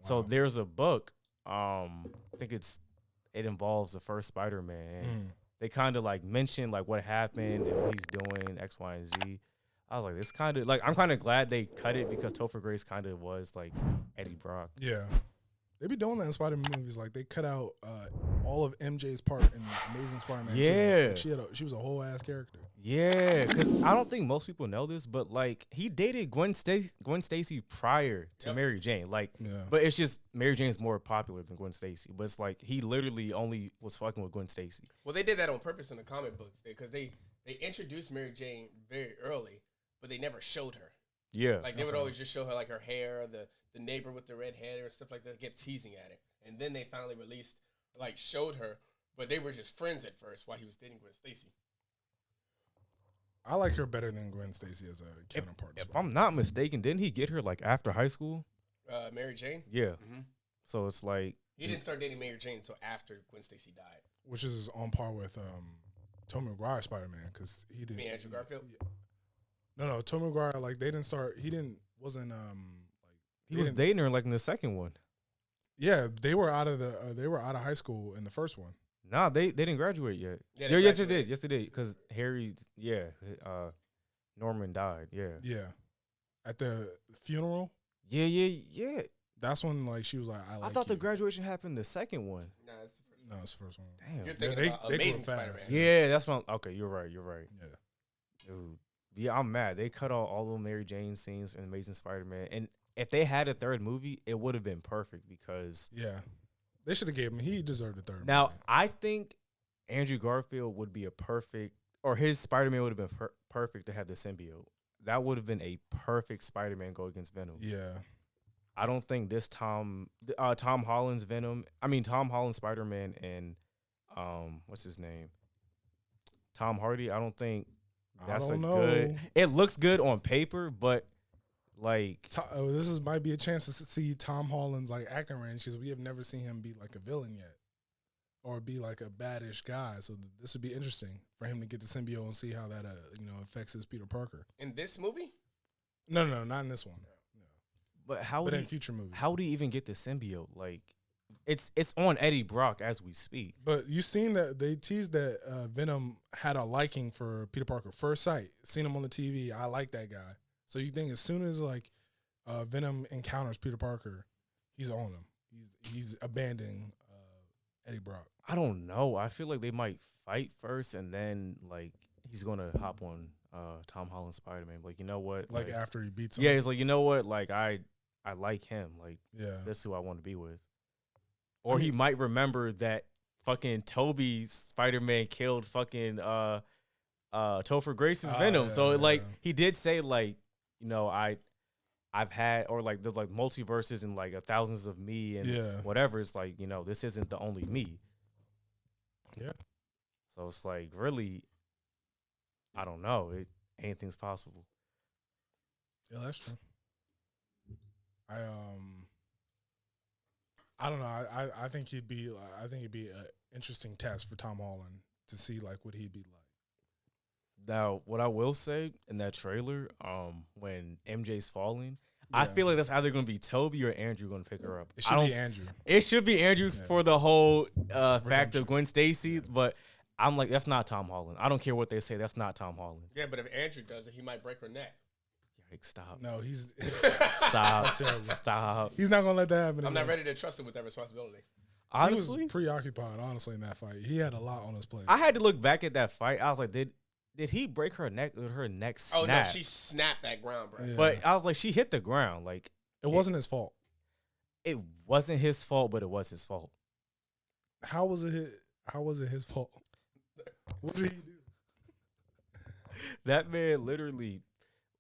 So there's a book. I think it involves the first Spider-Man. And they kind of like mention like what happened and what he's doing, X, Y, and Z. I was like, this kind of like I'm kind of glad they cut it because Topher Grace kind of was like Eddie Brock. Yeah. They be doing that in Spider-Man movies. Like, they cut out all of MJ's part in Amazing Spider-Man 2. Yeah. Like, she was a whole ass character. Yeah, because I don't think most people know this, but like he dated Gwen Stacy prior to Mary Jane. Like, but it's just Mary Jane's more popular than Gwen Stacy. But it's like he literally only was fucking with Gwen Stacy. Well, they did that on purpose in the comic books because they introduced Mary Jane very early, but they never showed her. Yeah, like they would always just show her like her hair, the neighbor with the red hair and stuff like that, kept teasing at it. And then they finally released, like, showed her, but they were just friends at first while he was dating Gwen Stacy. I like her better than Gwen Stacy as a counterpart. If I'm not mistaken, didn't he get her, like, after high school? Mary Jane? Yeah. Mm-hmm. So it's like... He didn't start dating Mary Jane until after Gwen Stacy died. Which is on par with Tobey Maguire Spider-Man, because he didn't... You mean Andrew Garfield? No, Tobey Maguire, like, they didn't start... He was dating her like in the second one. Yeah, they were out of high school in the first one. Nah, they didn't graduate yet. Yeah, yes, they did. Yes, they did. Because Harry, Norman died. Yeah. Yeah. At the funeral. Yeah. That's when like she was like, I thought the graduation happened the second one. No, it's the first one. No, it's the first one. Damn. You're thinking about Amazing Spider-Man. Yeah, that's what okay, you're right. Yeah. Dude. Yeah, I'm mad. They cut all the Mary Jane scenes in Amazing Spider-Man. And if they had a third movie, it would have been perfect because... Yeah. They should have gave him... He deserved a third now, movie. I think Andrew Garfield would be a perfect... Or his Spider-Man would have been perfect to have the symbiote. That would have been a perfect Spider-Man go against Venom. Yeah. I don't think this Tom Holland's Venom... I mean, Tom Holland's Spider-Man and... what's his name? Tom Hardy. I don't think... That's good. It looks good on paper, but like this might be a chance to see Tom Holland's like acting range because we have never seen him be like a villain yet, or be like a baddish guy. So this would be interesting for him to get the symbiote and see how that affects his Peter Parker. In this movie? No, not in this one. No. But in future movies. How would he even get the symbiote? Like, it's on Eddie Brock as we speak. But you seen that they teased that Venom had a liking for Peter Parker. First sight, seen him on the TV. I like that guy. So you think as soon as like Venom encounters Peter Parker, he's on him. He's abandoning Eddie Brock. I don't know. I feel like they might fight first, and then like he's gonna hop on Tom Holland's Spider-Man. Like, you know what? Like after he beats him. Yeah, he's like, you know what? Like I like him. Like, yeah, that's who I want to be with. Or he might remember that fucking Toby's Spider-Man killed fucking Topher Grace's Venom. So like he did say like, you know, I've had, or like there's like multiverses and like thousands of me and whatever. It's like, you know, this isn't the only me. Yeah. So it's like really, I don't know. Anything's possible. Yeah, that's true. I don't know. I think he'd be an interesting test for Tom Holland to see like what he'd be like. Now, what I will say in that trailer, when MJ's falling, I feel like that's either going to be Toby or Andrew going to pick her up. It should be Andrew. It should be Andrew for the whole fact of Gwen Stacy, but I'm like, that's not Tom Holland. I don't care what they say. That's not Tom Holland. Yeah, but if Andrew does it, he might break her neck. Stop. No, he's stop. He's not gonna let that happen. I'm not ready to trust him with that responsibility. Honestly, he was preoccupied. Honestly, in that fight, he had a lot on his plate. I had to look back at that fight. I was like, did he break her neck? Or her neck snap? Oh no, she snapped that ground, bro. Yeah. But I was like, she hit the ground. Like it wasn't his fault. It wasn't his fault, but it was his fault. How was it his fault? What did he do? That man literally.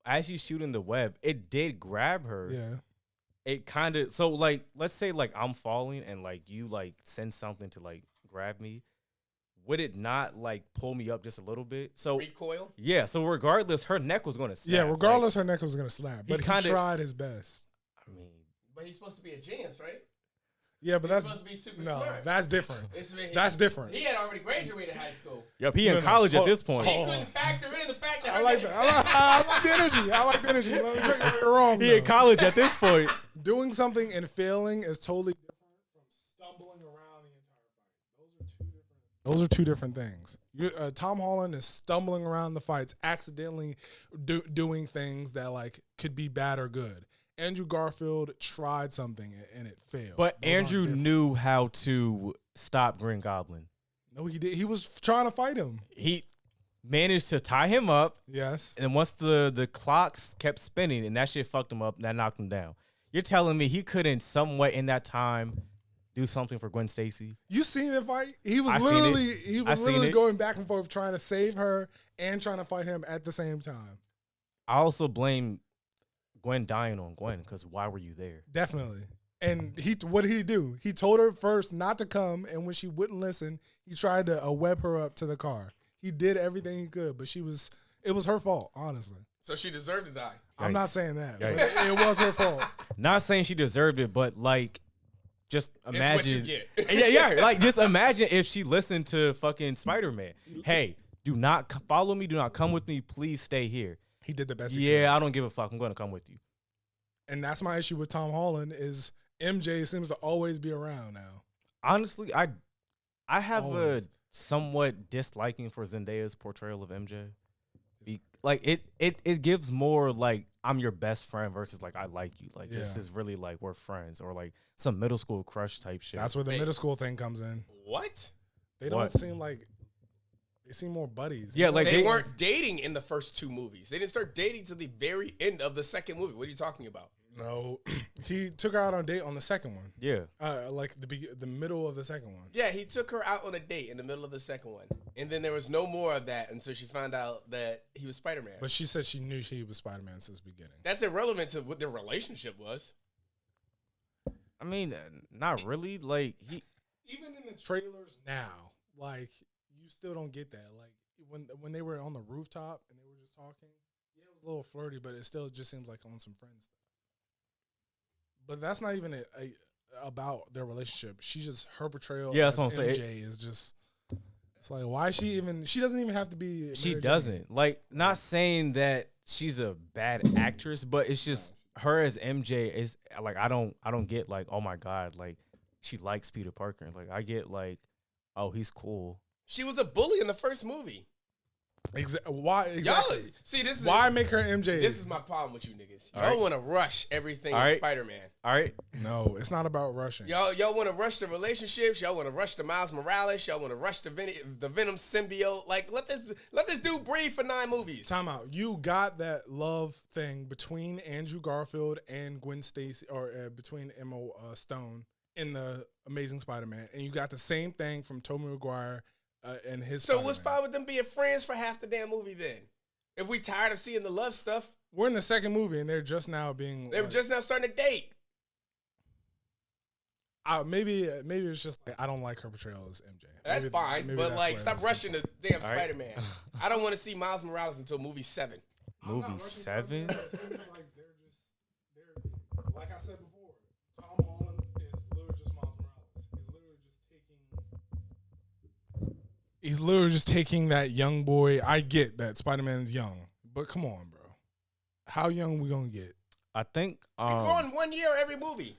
As you shooting the web, it did grab her. Yeah. It kind of, so like, let's say like I'm falling and like you like send something to like grab me. Would it not like pull me up just a little bit? So recoil? Yeah. So regardless, her neck was going to snap. Yeah. Regardless, her neck was going to snap. But he tried his best. I mean, but he's supposed to be a genius, right? Yeah, but that's supposed to be super smart. That's different. That's different. He had already graduated high school. Yep, he in college at this point. He couldn't factor in the fact that I like that. I like the energy. I like the energy. Let me check if you're wrong. He in college at this point. Doing something and failing is totally different from stumbling around the entire fight. Those are two different things. Tom Holland is stumbling around the fights, accidentally doing things that like could be bad or good. Andrew Garfield tried something and it failed. But Andrew knew how to stop Green Goblin. No, he did. He was trying to fight him. He managed to tie him up. Yes. And once the clocks kept spinning and that shit fucked him up, that knocked him down. You're telling me he couldn't somewhat in that time do something for Gwen Stacy? You seen the fight? He was literally going back and forth trying to save her and trying to fight him at the same time. I also blame Gwen dying on Gwen because why were you there? Definitely. And what did he do? He told her first not to come, and when she wouldn't listen, he tried to web her up to the car. He did everything he could, but it was her fault, honestly. So she deserved to die. Yikes. I'm not saying that. But it was her fault. Not saying she deserved it, but like, just imagine. It's what you get. yeah. Like, just imagine if she listened to fucking Spider-Man. Hey, do not follow me. Do not come with me. Please stay here. He did the best he could. Yeah, I don't give a fuck. I'm going to come with you. And that's my issue with Tom Holland is MJ seems to always be around now. Honestly, I have a somewhat disliking for Zendaya's portrayal of MJ. Like it gives more like I'm your best friend versus like I like you. Like this is really like we're friends or like some middle school crush type shit. That's where the middle school thing comes in. What? They don't seem like they seem more buddies. Yeah, like they weren't dating in the first two movies. They didn't start dating to the very end of the second movie. What are you talking about? No, he took her out on a date on the second one. Yeah, like the middle of the second one. Yeah, he took her out on a date in the middle of the second one, and then there was no more of that until she found out that he was Spider-Man. But she said she knew he was Spider-Man since the beginning. That's irrelevant to what their relationship was. I mean, not really. Like even in the trailers now, like you still don't get that. Like when they were on the rooftop and they were just talking, yeah, it was a little flirty, but it still just seems like on some friends stuff. But that's not even about their relationship. She's just her portrayal. Yeah, as that's what I'm MJ saying. is just. It's like why is she even? She doesn't even have to be. She doesn't. Like not saying that she's a bad actress, but it's just her as MJ is like I don't get like oh my god like she likes Peter Parker. Like I get like oh he's cool. She was a bully in the first movie. Why? Exactly. Y'all see this is why make her MJ? This is my problem with you niggas. Y'all want to rush everything in Spider-Man. All right. No, it's not about rushing. Y'all want to rush the relationships. Y'all want to rush the Miles Morales. Y'all want to rush the Venom symbiote. Like let this dude breathe for 9 movies. Time out. You got that love thing between Andrew Garfield and Gwen Stacy, or between Emma Stone in the Amazing Spider-Man, and you got the same thing from Tobey Maguire. And his so what's fine with them being friends for half the damn movie then? If we tired of seeing the love stuff, we're in the second movie and they're just now being. They're just now starting to date. Maybe it's just like, I don't like her portrayal as MJ. That's fine, but like stop rushing the damn Spider-Man. I don't want to see Miles Morales until movie 7. Movie 7? Like like I said before, Tom Holland is literally just Miles Morales. He's literally just taking that young boy. I get that Spider-Man's young, but come on, bro. How young we gonna get? I think he's going 1 year every movie.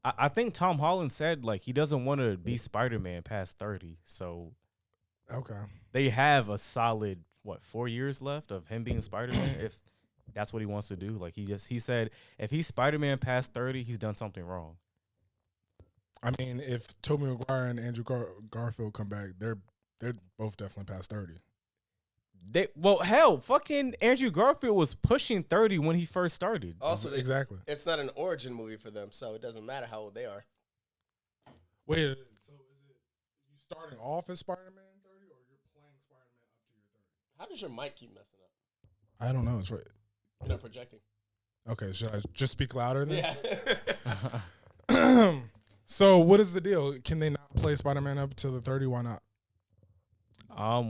I think Tom Holland said like he doesn't want to be Spider-Man past 30. So okay, they have a solid 4 years left of him being Spider-Man if that's what he wants to do. Like he said if he's Spider-Man past 30, he's done something wrong. I mean, if Tobey Maguire and Andrew Garfield come back, they're both definitely past 30. Fucking Andrew Garfield was pushing 30 when he first started. Also, exactly. It's not an origin movie for them, so it doesn't matter how old they are. Wait, so is it you starting off as Spider-Man 30 or you're playing Spider-Man up to your 30? How does your mic keep messing up? I don't know. It's right. You're not projecting. Okay, should I just speak louder then? Yeah. So what is the deal? Can they not play Spider-Man up to the 30? Why not?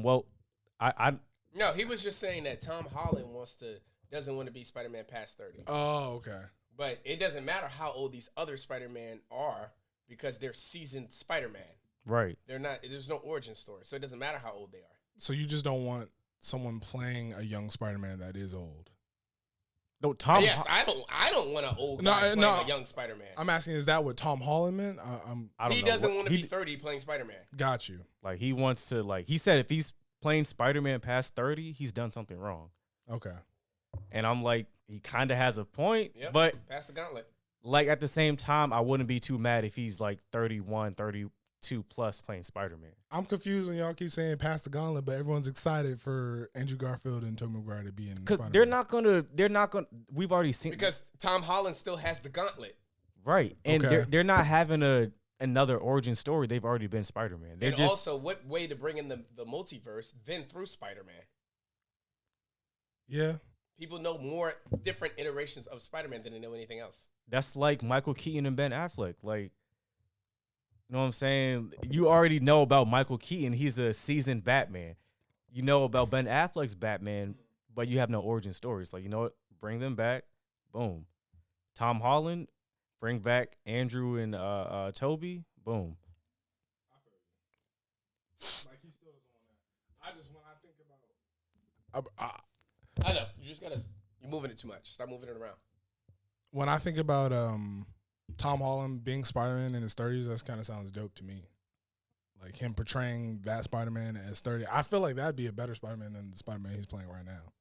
Well, I No, he was just saying that Tom Holland doesn't want to be Spider-Man past 30. Oh, okay. But it doesn't matter how old these other Spider-Man are because they're seasoned Spider-Man. Right. They're not. There's no origin story, so it doesn't matter how old they are. So you just don't want someone playing a young Spider-Man that is old. No, Tom. Yes, I don't want an old guy playing a young Spider-Man. I'm asking, is that what Tom Holland meant? I don't he know. doesn't want to be 30 playing Spider-Man. Got you. Like he wants to. Like he said, if he's playing Spider-Man past 30, he's done something wrong. Okay. And I'm like, he kind of has a point, Yep, but pass the gauntlet. Like at the same time, I wouldn't be too mad if he's like 31, 32 plus playing Spider-Man. I'm confused when y'all keep saying pass the gauntlet, but everyone's excited for Andrew Garfield and Tobey Maguire to be in Spider-Man. Because they're not gonna. We've already seen because Tom Holland still has the gauntlet, right? And Okay. they're not having another origin story. They've already been Spider-Man. They're and just also what way to bring in the multiverse than through Spider-Man. Yeah. People know more different iterations of Spider-Man than they know anything else. that's like Michael Keaton and Ben Affleck. Like, you know what I'm saying? You already know about Michael Keaton. He's a seasoned Batman. You know about Ben Affleck's Batman, but you have no origin stories. Like, you know what? Bring them back. Boom. Tom Holland, bring back Andrew and Toby. Boom. Like he still doesn't want that. I just when I think about, I know you're moving it too much. Stop moving it around. when I think about Tom Holland being Spider-Man in his 30s, that kind of sounds dope to me. Like him portraying that Spider-Man as 30. I feel like that'd be a better Spider-Man than the Spider-Man he's playing right now.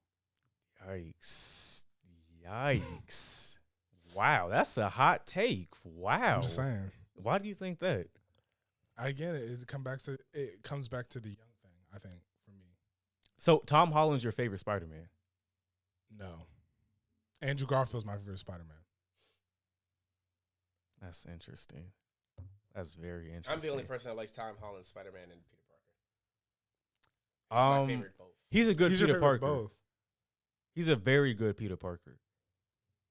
Yikes. Wow, that's a hot take. Wow. I'm just saying. Why do you think that? I get it. It comes back to the young thing, I think, for me. So Tom Holland's your favorite Spider-Man? No. Andrew Garfield's my favorite Spider-Man. That's interesting. That's very interesting. I'm the only person that likes Tom Holland, Spider-Man, and Peter Parker. He's my favorite both. He's a good Peter Parker. Both. He's a very good Peter Parker.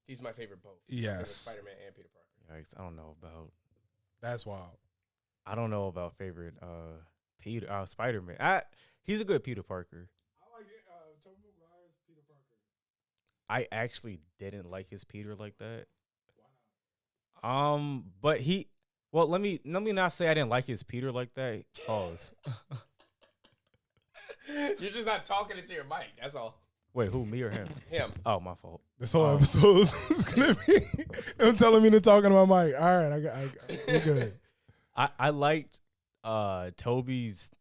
He's my favorite both. Yes. Spider-Man and Peter Parker. Yikes, I don't know about. That's wild. I don't know about favorite Spider-Man. He's a good Peter Parker. I like Tobey Maguire's Peter Parker. I actually didn't like his Peter like that. But let me not say I didn't like his Peter like that. Pause. You're just not talking into your mic. That's all. Wait, who, me or him? Him. Oh, my fault. This whole episode is gonna be him telling me to talk into my mic. All right, we're good. I liked Toby's.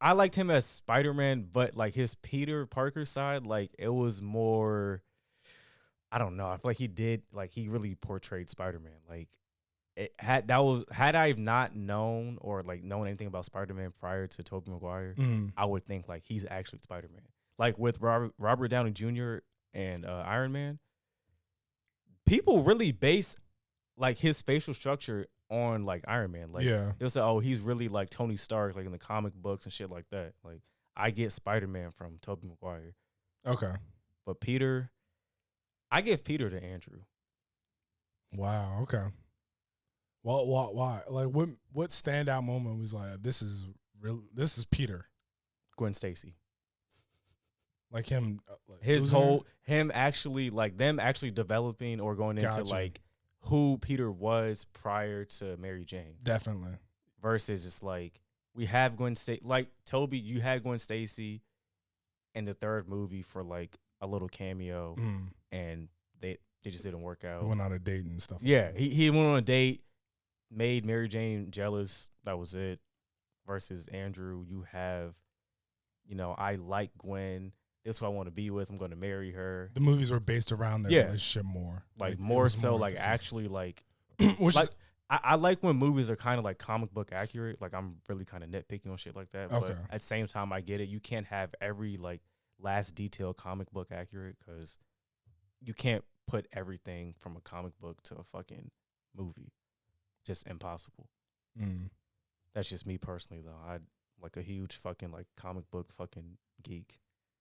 I liked him as Spider-Man, but like his Peter Parker side, like it was more. I don't know. I feel like he really portrayed Spider-Man. Like had I not known or like known anything about Spider-Man prior to Tobey Maguire, I would think like he's actually Spider-Man. Like with Robert Downey Jr. and Iron Man, people really base like his facial structure on like Iron Man. Like they'll say, oh, he's really like Tony Stark, like in the comic books and shit like that. Like I get Spider-Man from Tobey Maguire. Okay. But Peter, I give Peter to Andrew. Wow. Okay. Well, why? Like what standout moment was like this is real? This is Peter. Gwen Stacy. Like him, him actually like them actually developing or going into like who Peter was prior to Mary Jane. Definitely. Versus it's like we have Gwen Stacy, like Toby, you had Gwen Stacy in the third movie for like a little cameo, and they just didn't work out. He went on a date and stuff. Yeah, he went on a date, made Mary Jane jealous. That was it. Versus Andrew, you have, I like Gwen. This is who I want to be with. I'm going to marry her. The movies were based around their relationship more. Like more so, like actually, like, which like I like when movies are kind of like comic book accurate. Like I'm really kind of nitpicking on shit like that. Okay. But at the same time, I get it. You can't have every like last detail comic book accurate because you can't put everything from a comic book to a fucking movie. Just impossible. That's just me personally, though. I like a huge fucking like comic book fucking geek.